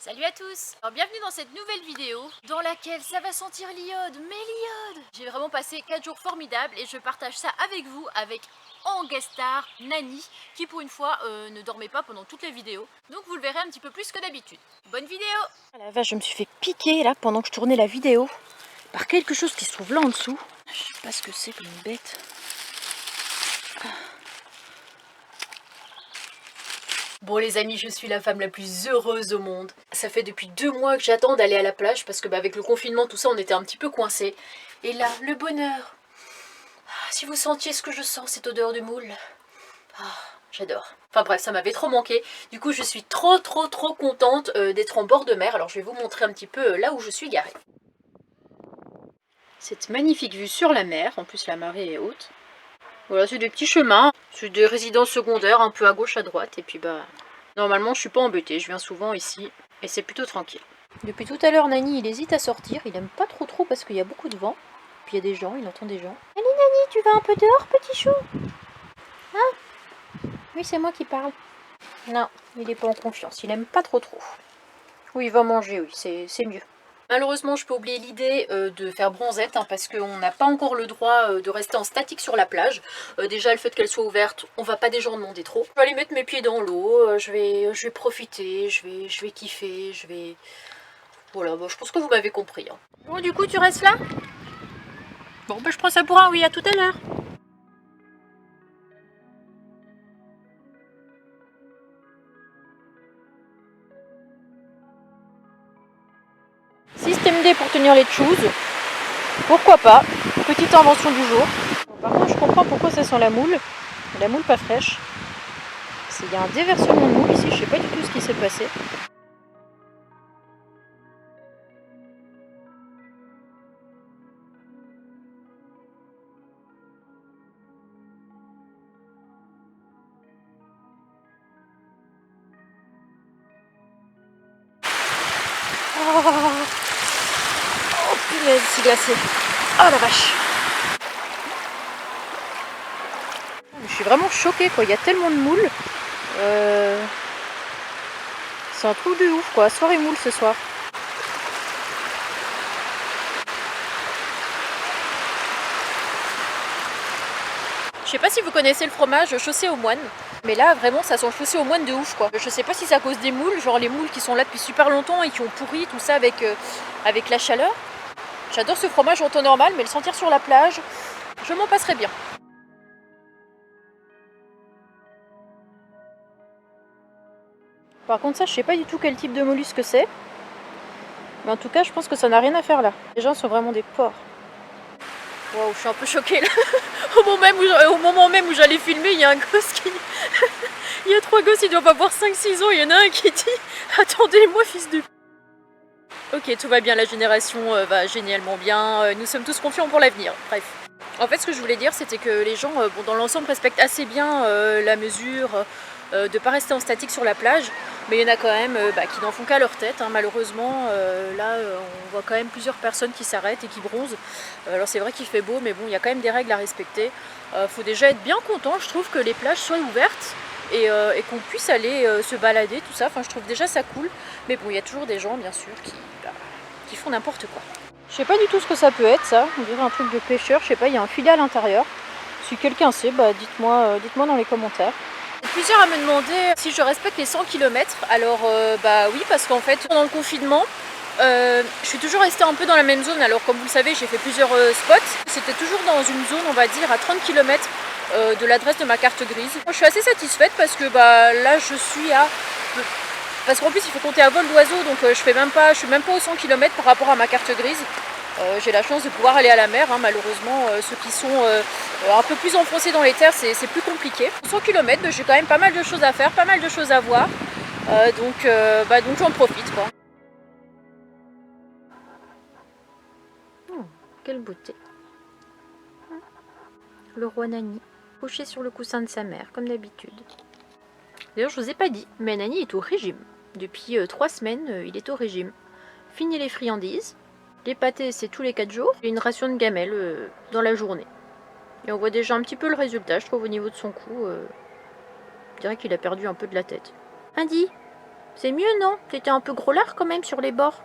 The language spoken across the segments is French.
Salut à tous. Alors bienvenue dans cette nouvelle vidéo dans laquelle ça va sentir l'iode, mais l'iode. J'ai vraiment passé 4 jours formidables et je partage ça avec vous, avec en guest star Nani qui pour une fois ne dormait pas pendant toute la vidéo. Donc vous le verrez un petit peu plus que d'habitude. Bonne vidéo. Ah la vache, je me suis fait piquer là pendant que je tournais la vidéo par quelque chose qui se trouve là en dessous. Je sais pas ce que c'est comme une bête. Bon les amis, je suis la femme la plus heureuse au monde. Ça fait depuis 2 mois que j'attends d'aller à la plage parce que avec le confinement tout ça on était un petit peu coincés. Et là, le bonheur. Si vous sentiez ce que je sens, cette odeur de moule. J'adore. Enfin bref, ça m'avait trop manqué. Du coup, je suis trop contente d'être en bord de mer. Alors je vais vous montrer un petit peu là où je suis garée. Cette magnifique vue sur la mer. En plus, la marée est haute. Voilà, c'est des petits chemins. C'est des résidences secondaires un peu à gauche, à droite. Et puis normalement, je suis pas embêtée. Je viens souvent ici et c'est plutôt tranquille. Depuis tout à l'heure, Nani, il hésite à sortir. Il aime pas trop parce qu'il y a beaucoup de vent. Puis il y a des gens, il entend des gens. Allez Nani, tu vas un peu dehors, petit chou? Hein? Oui, c'est moi qui parle. Non, il est pas en confiance. Il aime pas trop. Oui, il va manger, oui, c'est mieux. Malheureusement, je peux oublier l'idée de faire bronzette parce qu'on n'a pas encore le droit de rester en statique sur la plage. Déjà, le fait qu'elle soit ouverte, on va pas déjà en demander trop. Je vais aller mettre mes pieds dans l'eau, je vais profiter, je vais kiffer, Voilà, bon, je pense que vous m'avez compris. Hein. Bon, du coup, tu restes là? Bon, bah je prends ça pour un oui, à tout à l'heure. Système D pour tenir les choses. Pourquoi pas? Petite invention du jour. Bon, par contre, je comprends pourquoi ça sent la moule. La moule pas fraîche. Il y a un déversement de moule ici, je sais pas du tout ce qui s'est passé. Oh punaise, c'est glacé. Oh la vache. Je suis vraiment choquée quoi, il y a tellement de moules. C'est un truc de ouf quoi, soirée moule ce soir. Je sais pas si vous connaissez le fromage chaussé aux moines, mais là vraiment ça sent chaussé aux moines de ouf quoi. Je sais pas si c'est à cause des moules, genre les moules qui sont là depuis super longtemps et qui ont pourri tout ça avec la chaleur. J'adore ce fromage en temps normal, mais le sentir sur la plage, je m'en passerais bien. Par contre ça je sais pas du tout quel type de mollusque c'est. Mais en tout cas je pense que ça n'a rien à faire là. Les gens sont vraiment des porcs. Wow, je suis un peu choquée là. Au moment même où j'allais filmer, il y a un gosse qui... il y a 3 gosses, ils doivent avoir 5-6 ans, il y en a un qui dit « Attendez-moi fils de... » Ok, tout va bien, la génération va génialement bien, nous sommes tous confiants pour l'avenir, bref. En fait, ce que je voulais dire, c'était que les gens, dans l'ensemble, respectent assez bien la mesure de ne pas rester en statique sur la plage, mais il y en a quand même qui n'en font qu'à leur tête. Hein. Malheureusement, là, on voit quand même plusieurs personnes qui s'arrêtent et qui bronzent. Alors c'est vrai qu'il fait beau, mais bon, il y a quand même des règles à respecter. Faut déjà être bien content, je trouve, que les plages soient ouvertes et qu'on puisse aller se balader, tout ça. Enfin, je trouve déjà ça cool. Mais bon, il y a toujours des gens, bien sûr, qui font n'importe quoi. Je sais pas du tout ce que ça peut être ça, on dirait un truc de pêcheur, je sais pas, il y a un filet à l'intérieur. Si quelqu'un sait, bah dites-moi dans les commentaires. Plusieurs à me demander si je respecte les 100 km. Alors bah oui, parce qu'en fait pendant le confinement je suis toujours restée un peu dans la même zone. Alors comme vous le savez, j'ai fait plusieurs spots. C'était toujours dans une zone, on va dire, à 30 km de l'adresse de ma carte grise. Moi, je suis assez satisfaite parce que bah là je suis à... Parce qu'en plus il faut compter à vol d'oiseau, donc je suis même pas aux 100 km par rapport à ma carte grise. J'ai la chance de pouvoir aller à la mer, hein. Malheureusement ceux qui sont un peu plus enfoncés dans les terres c'est plus compliqué. 100 km, j'ai quand même pas mal de choses à faire, pas mal de choses à voir, donc j'en profite quoi. Quelle beauté. Le roi Nani, couché sur le coussin de sa mère, comme d'habitude. D'ailleurs je vous ai pas dit, mais Nani est au régime. Depuis 3 semaines, il est au régime. Fini les friandises. Les pâtés, c'est tous les 4 jours. Et une ration de gamelle dans la journée. Et on voit déjà un petit peu le résultat, je trouve, au niveau de son cou. Je dirais qu'il a perdu un peu de la tête. Andy, C'est mieux, non? T'étais un peu gros lard quand même sur les bords.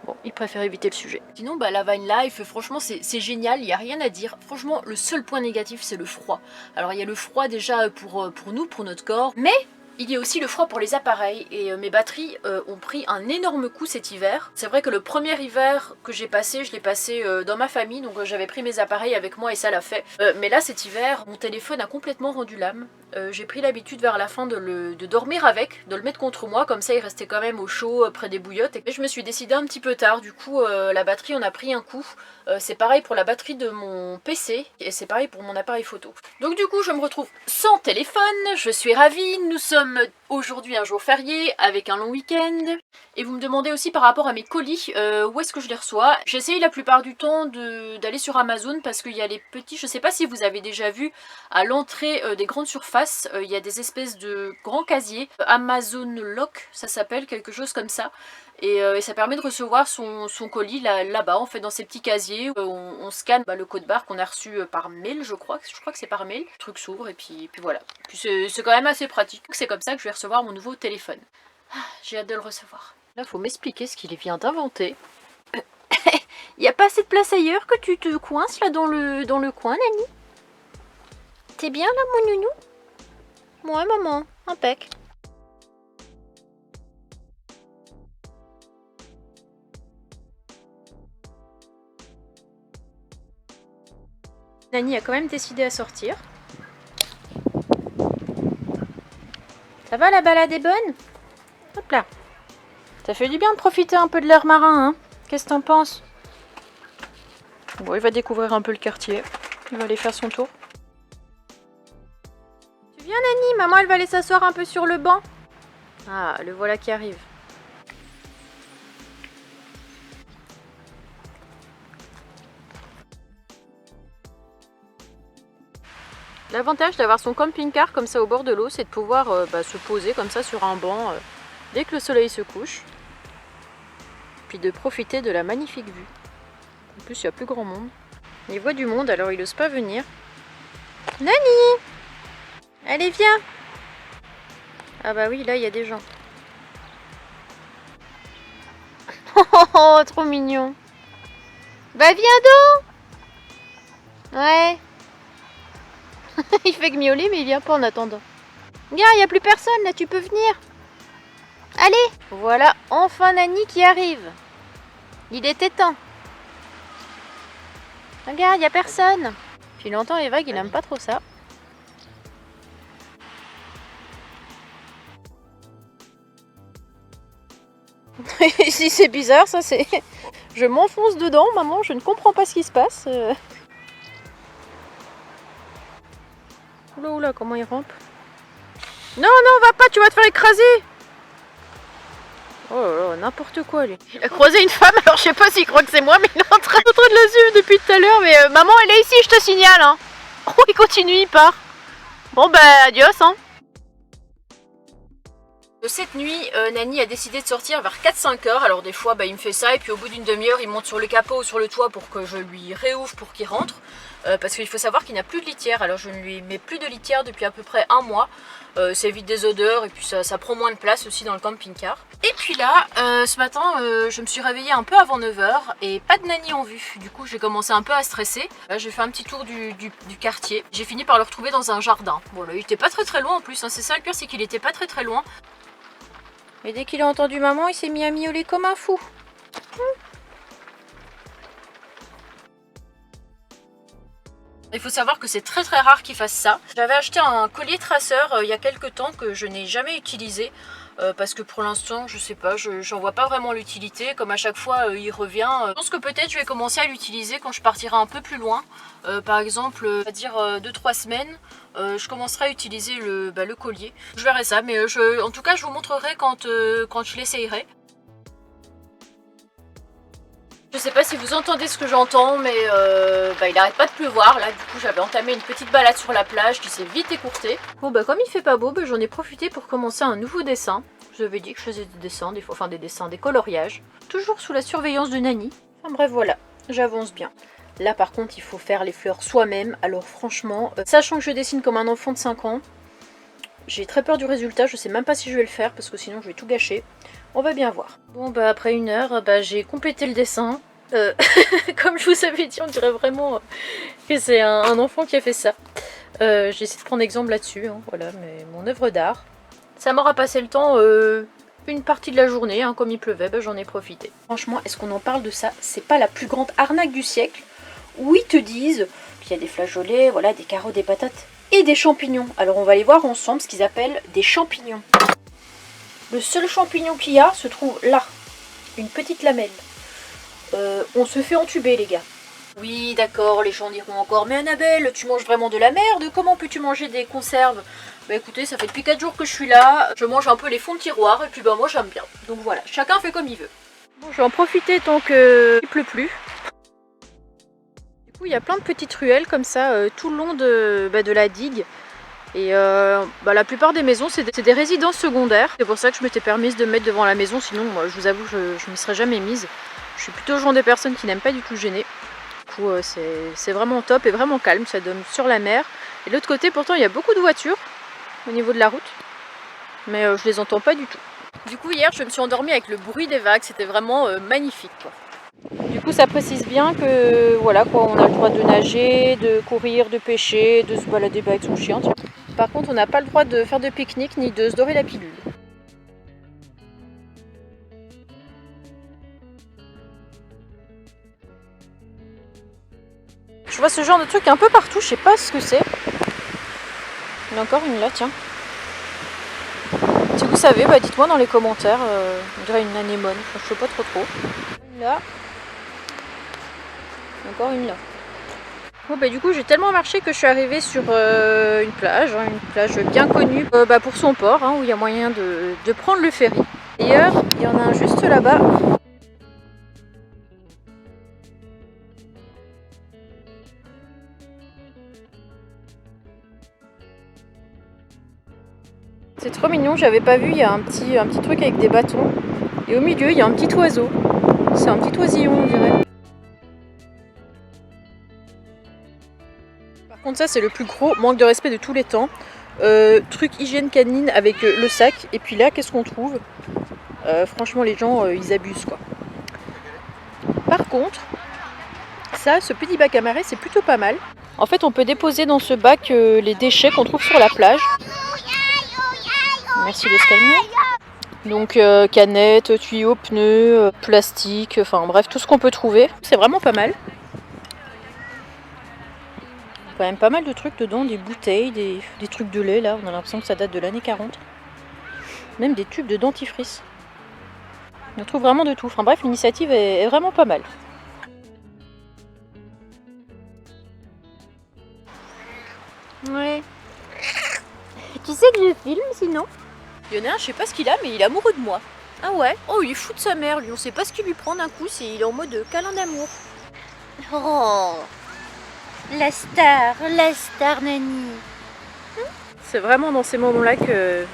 Bon, il préfère éviter le sujet. Sinon, bah, la Vine Life, franchement, c'est génial, il n'y a rien à dire. Franchement, le seul point négatif, c'est le froid. Alors, il y a le froid déjà pour nous, pour notre corps, mais il y a aussi le froid pour les appareils. Et mes batteries ont pris un énorme coup cet hiver. C'est vrai que le premier hiver que j'ai passé, je l'ai passé dans ma famille, donc j'avais pris mes appareils avec moi et ça l'a fait. Mais là, cet hiver, mon téléphone a complètement rendu l'âme. J'ai pris l'habitude vers la fin de dormir avec, de le mettre contre moi, comme ça il restait quand même au chaud près des bouillottes. Et je me suis décidée un petit peu tard, du coup la batterie en a pris un coup. C'est pareil pour la batterie de mon PC et c'est pareil pour mon appareil photo. Donc du coup je me retrouve sans téléphone, je suis ravie, nous sommes aujourd'hui un jour férié avec un long week-end. Et vous me demandez aussi par rapport à mes colis, où est-ce que je les reçois. J'essaye la plupart du temps d'aller sur Amazon parce qu'il y a les petits, je sais pas si vous avez déjà vu, à l'entrée des grandes surfaces, il y a des espèces de grands casiers, Amazon Lock, ça s'appelle, quelque chose comme ça. Et ça permet de recevoir son colis là-bas, en fait, dans ces petits casiers. On scanne le code barre qu'on a reçu par mail, je crois que c'est par mail. Le truc s'ouvre et puis voilà. Puis c'est quand même assez pratique. C'est comme ça que je vais recevoir mon nouveau téléphone. Ah, j'ai hâte de le recevoir. Là, faut m'expliquer ce qu'il vient d'inventer. Il n'y a pas assez de place ailleurs que tu te coinces là dans le coin, Nani? T'es bien là, mon nounou? Ouais, maman, impec. Nani a quand même décidé à sortir. Ça va, la balade est bonne? Hop là. Ça fait du bien de profiter un peu de l'air marin, hein? Qu'est-ce que t'en penses? Bon, il va découvrir un peu le quartier. Il va aller faire son tour. Tu viens, Nani? Maman, elle va aller s'asseoir un peu sur le banc. Ah, le voilà qui arrive. L'avantage d'avoir son camping-car comme ça au bord de l'eau, c'est de pouvoir se poser comme ça sur un banc dès que le soleil se couche. Puis de profiter de la magnifique vue. En plus, il n'y a plus grand monde. Il voit du monde, alors il n'ose pas venir. Nani! Allez, viens! Ah bah oui, là, il y a des gens. Oh, trop mignon! Bah viens donc! Ouais! Il fait que miauler, mais il vient pas en attendant. Regarde, il n'y a plus personne, là, tu peux venir. Allez! Voilà, enfin Nani qui arrive. Il était temps. Regarde, il n'y a personne. Puis il entend les vagues, il n'aime pas trop ça. Si c'est bizarre, ça c'est... Je m'enfonce dedans, maman, je ne comprends pas ce qui se passe. Oula, oula, comment il rampe? Non, non, va pas, tu vas te faire écraser! Oh là là, n'importe quoi lui. Il a croisé une femme, alors je sais pas s'il croit que c'est moi, mais il est en train de la suivre depuis tout à l'heure. Mais maman, elle est ici, je te signale. Hein. Oh, il continue, il part. Bon, bah, adios. Hein. Cette nuit, Nani a décidé de sortir vers 4-5 heures. Alors des fois, il me fait ça et puis au bout d'une demi-heure, il monte sur le capot ou sur le toit pour que je lui réouvre pour qu'il rentre. Parce qu'il faut savoir qu'il n'a plus de litière. Alors je ne lui mets plus de litière depuis à peu près un mois. Ça évite des odeurs et puis ça prend moins de place aussi dans le camping-car. Et puis là, ce matin, je me suis réveillée un peu avant 9 h et pas de Nani en vue. Du coup, j'ai commencé un peu à stresser. Là, j'ai fait un petit tour du quartier. J'ai fini par le retrouver dans un jardin. Bon là, il était pas très loin en plus. Hein. C'est ça le pire, c'est qu'il était pas très loin. Et dès qu'il a entendu maman, il s'est mis à miauler comme un fou. Il faut savoir que c'est très rare qu'il fasse ça. J'avais acheté un collier traceur il y a quelques temps que je n'ai jamais utilisé. Parce que pour l'instant, je sais pas, j'en vois pas vraiment l'utilité. Comme à chaque fois, il revient. Je pense que peut-être je vais commencer à l'utiliser quand je partirai un peu plus loin. Par exemple, on va dire 2-3 semaines. Je commencerai à utiliser le collier. Je verrai ça, mais en tout cas, je vous montrerai quand je l'essayerai. Je sais pas si vous entendez ce que j'entends, mais il arrête pas de pleuvoir. Là, du coup, j'avais entamé une petite balade sur la plage qui s'est vite écourtée. Bon, comme il fait pas beau, j'en ai profité pour commencer un nouveau dessin. Je vous avais dit que je faisais des dessins, des coloriages. Toujours sous la surveillance de Nani. Enfin bref, voilà, j'avance bien. Là, par contre, il faut faire les fleurs soi-même. Alors franchement, sachant que je dessine comme un enfant de 5 ans, J'ai très peur du résultat, je sais même pas si je vais le faire parce que sinon je vais tout gâcher. On va bien voir. Bon bah après 1 heure, j'ai complété le dessin. Comme je vous avais dit, on dirait vraiment que c'est un enfant qui a fait ça. J'ai essayé de prendre exemple là-dessus, hein, voilà, mais mon œuvre d'art. Ça m'aura passé le temps une partie de la journée, hein, comme il pleuvait, j'en ai profité. Franchement, est-ce qu'on en parle de ça? C'est pas la plus grande arnaque du siècle, où ils te disent qu'il y a des flageolets, voilà, des carottes, des patates et des champignons. Alors on va aller voir ensemble ce qu'ils appellent des champignons. Le seul champignon qu'il y a se trouve là, une petite lamelle. On se fait entuber les gars. Oui d'accord, les gens diront encore, mais Annabelle, tu manges vraiment de la merde, comment peux-tu manger des conserves? Bah écoutez, ça fait depuis 4 jours que je suis là, je mange un peu les fonds de tiroir, et puis bah moi j'aime bien. Donc voilà, chacun fait comme il veut. Bon, je vais en profiter tant qu'il pleut plus. Du coup, il y a plein de petites ruelles comme ça, tout le long de la digue. Et la plupart des maisons, c'est des résidences secondaires. C'est pour ça que je m'étais permise de me mettre devant la maison, sinon moi, je vous avoue, je m'y serais jamais mise. Je suis plutôt le genre de personne qui n'aime pas du tout gêner. Du coup, c'est vraiment top et vraiment calme, ça donne sur la mer. Et de l'autre côté, pourtant, il y a beaucoup de voitures au niveau de la route. Mais je les entends pas du tout. Du coup, hier, je me suis endormie avec le bruit des vagues, c'était vraiment magnifique, quoi. Du coup, ça précise bien que voilà quoi, on a le droit de nager, de courir, de pêcher, de se balader avec son chien. Tiens. Par contre, on n'a pas le droit de faire de pique-nique ni de se dorer la pilule. Je vois ce genre de truc un peu partout, je sais pas ce que c'est. Il y en a encore une là, tiens. Si vous savez, dites-moi dans les commentaires. On dirait une anémone, enfin, je sais pas trop. Une là. Encore une là. Bon, du coup, j'ai tellement marché que je suis arrivée sur une plage bien connue pour son port, hein, où il y a moyen de prendre le ferry. D'ailleurs, il y en a un juste là-bas. C'est trop mignon, j'avais pas vu, il y a un petit truc avec des bâtons. Et au milieu, il y a un petit oiseau. C'est un petit oisillon, on dirait. Par contre, ça, c'est le plus gros manque de respect de tous les temps. Truc hygiène canine avec le sac. Et puis là, qu'est-ce qu'on trouve? Franchement, les gens, ils abusent, quoi. Par contre, ça, ce petit bac à marée, c'est plutôt pas mal. En fait, on peut déposer dans ce bac les déchets qu'on trouve sur la plage. Merci de se calmer. Donc canettes, tuyaux, pneus, plastique, enfin bref, tout ce qu'on peut trouver. C'est vraiment pas mal. Quand même pas mal de trucs dedans, des bouteilles, des trucs de lait là, on a l'impression que ça date de l'année 40. Même des tubes de dentifrice. On trouve vraiment de tout. Enfin bref, l'initiative est vraiment pas mal. Ouais. Tu sais que je filme sinon? Il y en a un, je sais pas ce qu'il a, mais il est amoureux de moi. Ah ouais? Oh, il est fou de sa mère, lui. On sait pas ce qu'il lui prend d'un coup, il est en mode câlin d'amour. Oh, la star Nani. C'est vraiment dans ces moments-là que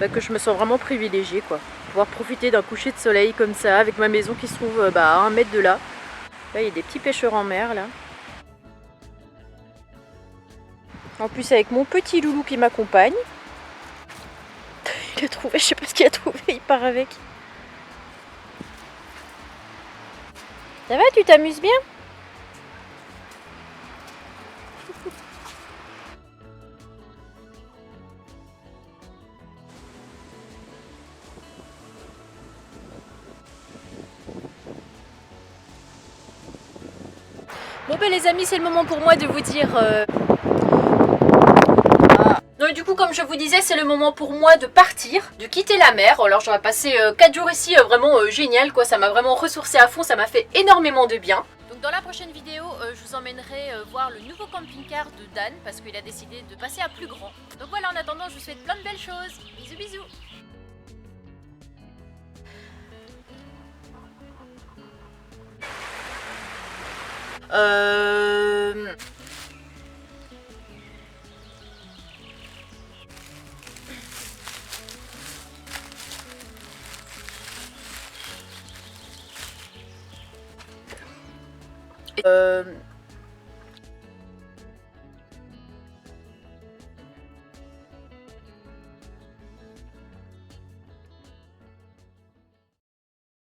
je me sens vraiment privilégiée, quoi. Pouvoir profiter d'un coucher de soleil comme ça, avec ma maison qui se trouve à 1 mètre de là. Là, il y a des petits pêcheurs en mer, là. En plus, avec mon petit loulou qui m'accompagne. Il a trouvé, je sais pas ce qu'il a trouvé, il part avec. Ça va, tu t'amuses bien? Bon les amis, c'est le moment pour moi de vous dire... Donc du coup, comme je vous disais, c'est le moment pour moi de partir, de quitter la mer. Alors j'aurais passé 4 jours ici, vraiment génial quoi, ça m'a vraiment ressourcé à fond, ça m'a fait énormément de bien. Donc dans la prochaine vidéo, je vous emmènerai voir le nouveau camping-car de Dan, parce qu'il a décidé de passer à plus grand. Donc voilà, en attendant, je vous souhaite plein de belles choses. Bisous bisous.